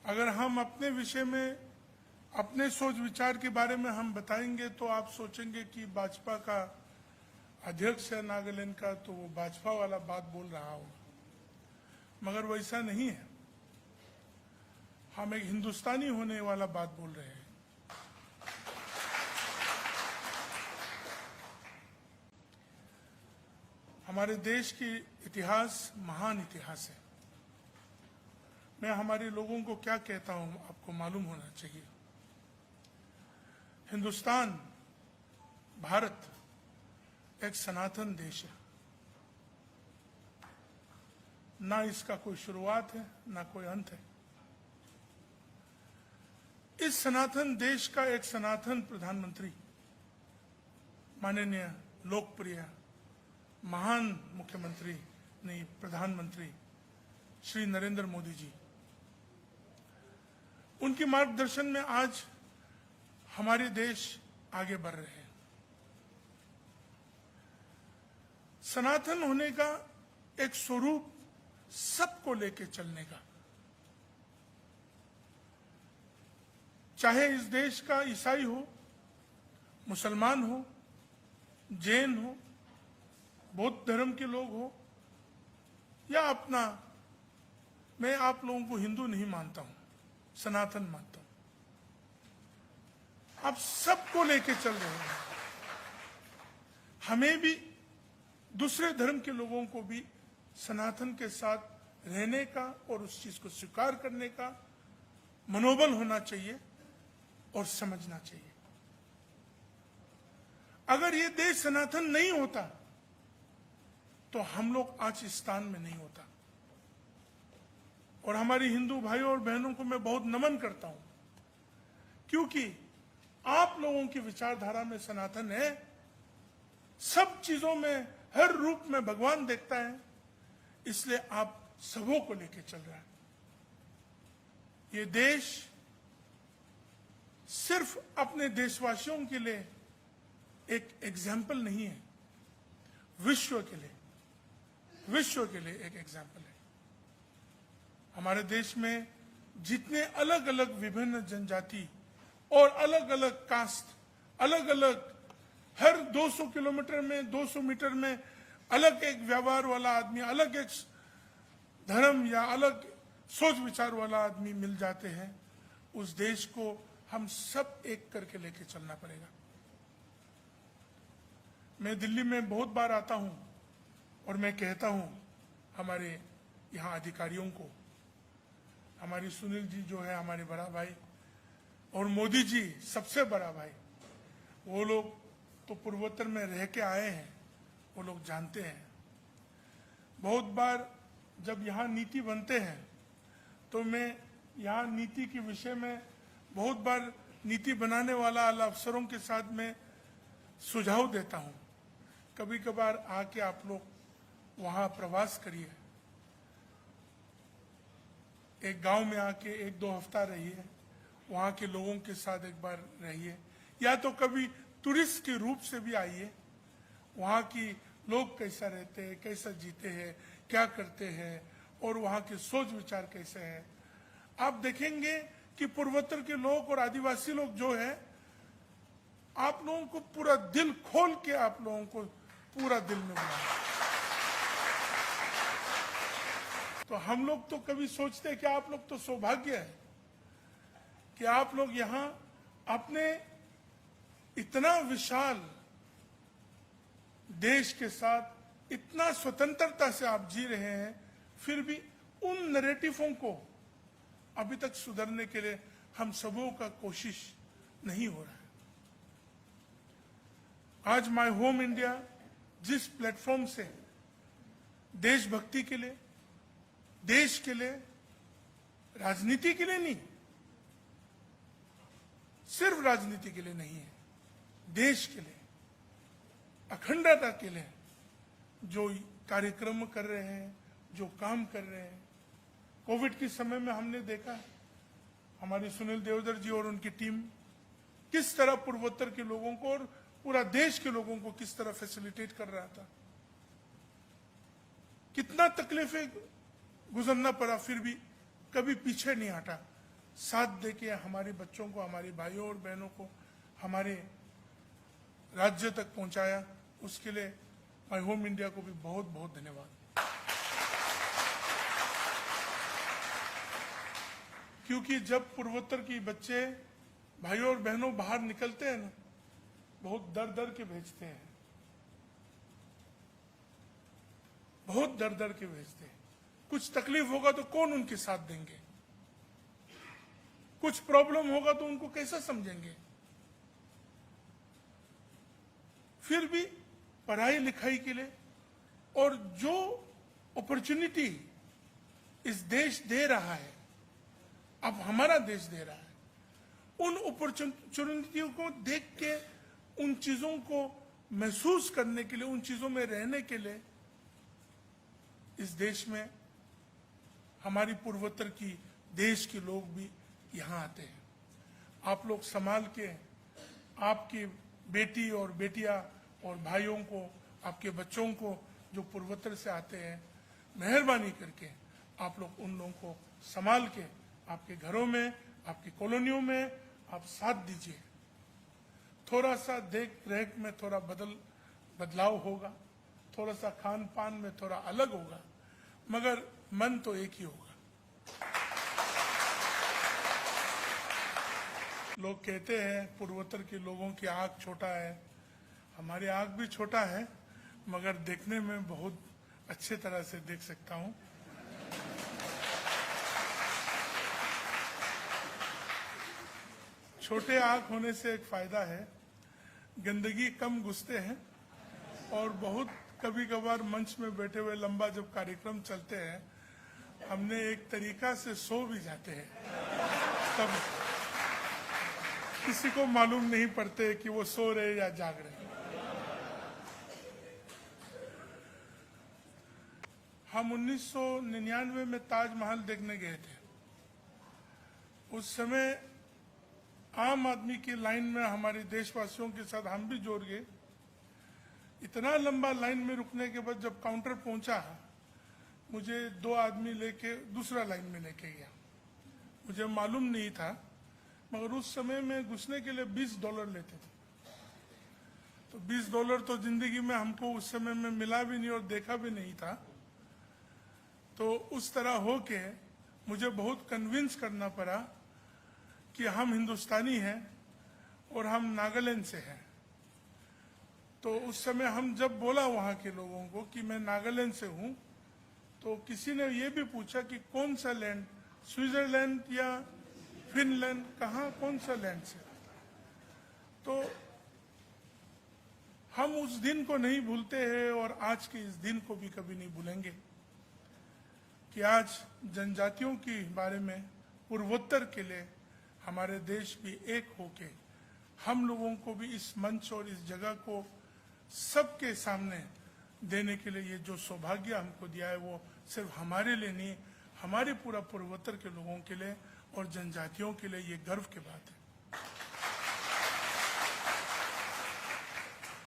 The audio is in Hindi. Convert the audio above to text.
अगर हम अपने विषय में अपने सोच विचार के बारे में हम बताएंगे तो आप सोचेंगे कि भाजपा का अध्यक्ष है नागालैंड का, तो वो भाजपा वाला बात बोल रहा होगा, मगर वैसा नहीं है। हम एक हिंदुस्तानी होने वाला बात बोल रहे हैं। हमारे देश की इतिहास महान इतिहास है। मैं हमारे लोगों को क्या कहता हूं आपको मालूम होना चाहिए। हिंदुस्तान, भारत एक सनातन देश है। ना इसका कोई शुरुआत है, ना कोई अंत है। इस सनातन देश का एक सनातन प्रधानमंत्री, माननीय लोकप्रिय महान मुख्यमंत्री नहीं प्रधानमंत्री श्री नरेंद्र मोदी जी, उनके मार्गदर्शन में आज हमारे देश आगे बढ़ रहे हैं। सनातन होने का एक स्वरूप सबको लेके चलने का, चाहे इस देश का ईसाई हो, मुसलमान हो, जैन हो, बौद्ध धर्म के लोग हो, या अपना, मैं आप लोगों को हिंदू नहीं मानता हूं, सनातन मानता हूं। आप सबको लेके चल रहे हैं। हमें भी, दूसरे धर्म के लोगों को भी सनातन के साथ रहने का और उस चीज को स्वीकार करने का मनोबल होना चाहिए और समझना चाहिए। अगर ये देश सनातन नहीं होता तो हम लोग आज इस स्थान में नहीं होता। और हमारे हिंदू भाइयों और बहनों को मैं बहुत नमन करता हूं, क्योंकि आप लोगों की विचारधारा में सनातन है। सब चीजों में, हर रूप में भगवान देखता है, इसलिए आप सबों को लेकर चल रहा है। ये देश सिर्फ अपने देशवासियों के लिए एक एग्जाम्पल नहीं है, विश्व के लिए एक एग्जाम्पल है। हमारे देश में जितने अलग अलग विभिन्न जनजाति और अलग अलग कास्ट, अलग अलग, हर 200 किलोमीटर में, 200 मीटर में अलग एक व्यवहार वाला आदमी, अलग एक धर्म या अलग सोच विचार वाला आदमी मिल जाते हैं। उस देश को हम सब एक करके लेके चलना पड़ेगा। मैं दिल्ली में बहुत बार आता हूं और मैं कहता हूं हमारे यहाँ अधिकारियों को, हमारी सुनील जी जो है हमारे बड़ा भाई, और मोदी जी सबसे बड़ा भाई, वो लोग तो पूर्वोत्तर में रह के आए हैं, वो लोग जानते हैं। बहुत बार जब यहाँ नीति बनते हैं तो मैं यहाँ नीति के विषय में बहुत बार नीति बनाने वाला अफसरों के साथ में सुझाव देता हूँ। कभी कभार आके आप लोग वहाँ प्रवास करिए, एक गांव में आके 1-2 हफ्ता रहिए, वहाँ के लोगों के साथ एक बार रहिए, या तो कभी टूरिस्ट के रूप से भी आइए। वहाँ की लोग कैसा रहते हैं, कैसा जीते हैं, क्या करते हैं, और वहाँ के सोच विचार कैसे हैं। आप देखेंगे कि पूर्वोत्तर के लोग और आदिवासी लोग जो है, आप लोगों को पूरा दिल खोल के आप लोगों को पूरा दिल में बुलाएंगे। तो हम लोग तो कभी सोचते हैं कि आप लोग तो सौभाग्य है कि आप लोग यहाँ अपने इतना विशाल देश के साथ इतना स्वतंत्रता से आप जी रहे हैं, फिर भी उन नैरेटिवों को अभी तक सुधारने के लिए हम सबों का कोशिश नहीं हो रहा है। आज माय होम इंडिया जिस प्लेटफॉर्म से देशभक्ति के लिए, देश के लिए, राजनीति के लिए नहीं, सिर्फ राजनीति के लिए नहीं है, देश के लिए, अखंडता के लिए जो कार्यक्रम कर रहे हैं, जो काम कर रहे हैं। कोविड के समय में हमने देखा हमारे सुनील देवधर जी और उनकी टीम किस तरह पूर्वोत्तर के लोगों को और पूरा देश के लोगों को किस तरह फैसिलिटेट कर रहा था। कितना तकलीफें गुजरना पड़ा, फिर भी कभी पीछे नहीं हटा। साथ देके हमारे बच्चों को, हमारे भाइयों और बहनों को हमारे राज्य तक पहुंचाया, उसके लिए माय होम इंडिया को भी बहुत बहुत धन्यवाद। क्योंकि जब पूर्वोत्तर की बच्चे भाइयों और बहनों बाहर निकलते हैं ना, बहुत डर डर के भेजते हैं, बहुत डर डर के भेजते हैं। कुछ तकलीफ होगा तो कौन उनके साथ देंगे, कुछ प्रॉब्लम होगा तो उनको कैसे समझेंगे। फिर भी पढ़ाई लिखाई के लिए और जो अपॉर्चुनिटी इस देश दे रहा है, अब हमारा देश दे रहा है, उन अपॉर्चुनिटियों को देख के, उन चीजों को महसूस करने के लिए, उन चीजों में रहने के लिए इस देश में हमारी पूर्वोत्तर की देश के लोग भी यहाँ आते हैं। आप लोग संभाल के आपकी बेटी और बेटियां और भाइयों को, आपके बच्चों को जो पूर्वोत्तर से आते हैं, मेहरबानी करके आप लोग उन लोगों को संभाल के आपके घरों में, आपकी कॉलोनियों में आप साथ दीजिए। थोड़ा सा देख रेख में थोड़ा बदलाव होगा, थोड़ा सा खान पान में थोड़ा अलग होगा, मगर मन तो एक ही होगा। लोग कहते हैं पूर्वोत्तर के लोगों की आंख छोटा है, हमारी आंख भी छोटा है, मगर देखने में बहुत अच्छे तरह से देख सकता हूं। छोटे आंख होने से एक फायदा है, गंदगी कम घुसते हैं, और बहुत कभी कभार मंच में बैठे हुए लंबा जब कार्यक्रम चलते हैं, हमने एक तरीका से सो भी जाते हैं, तब किसी को मालूम नहीं पड़ते कि वो सो रहे या जाग रहे। हम 1999 में ताजमहल देखने गए थे। उस समय आम आदमी की लाइन में हमारे देशवासियों के साथ हम भी जोड़ गए। इतना लंबा लाइन में रुकने के बाद जब काउंटर पहुंचा, मुझे 2 आदमी लेके दूसरा लाइन में लेके गया। मुझे मालूम नहीं था, मगर उस समय में घुसने के लिए $20 लेते थे। तो $20 तो जिंदगी में हमको उस समय में मिला भी नहीं और देखा भी नहीं था। तो उस तरह होके मुझे बहुत कन्विंस करना पड़ा कि हम हिंदुस्तानी हैं और हम नागालैंड से हैं। तो उस समय हम जब बोला वहाँ के लोगों को कि मैं नागालैंड से हूँ, तो किसी ने ये भी पूछा कि कौन सा लैंड, स्विट्जरलैंड या फिनलैंड, कहाँ कौन सा लैंड से। तो हम उस दिन को नहीं भूलते हैं और आज के इस दिन को भी कभी नहीं भूलेंगे कि आज जनजातियों के बारे में पूर्वोत्तर के लिए हमारे देश भी एक होके हम लोगों को भी इस मंच और इस जगह को सबके सामने देने के लिए ये जो सौभाग्य हमको दिया है, वो सिर्फ हमारे लिए नहीं, हमारे पूरा पूर्वोत्तर के लोगों के लिए और जनजातियों के लिए ये गर्व की बात है।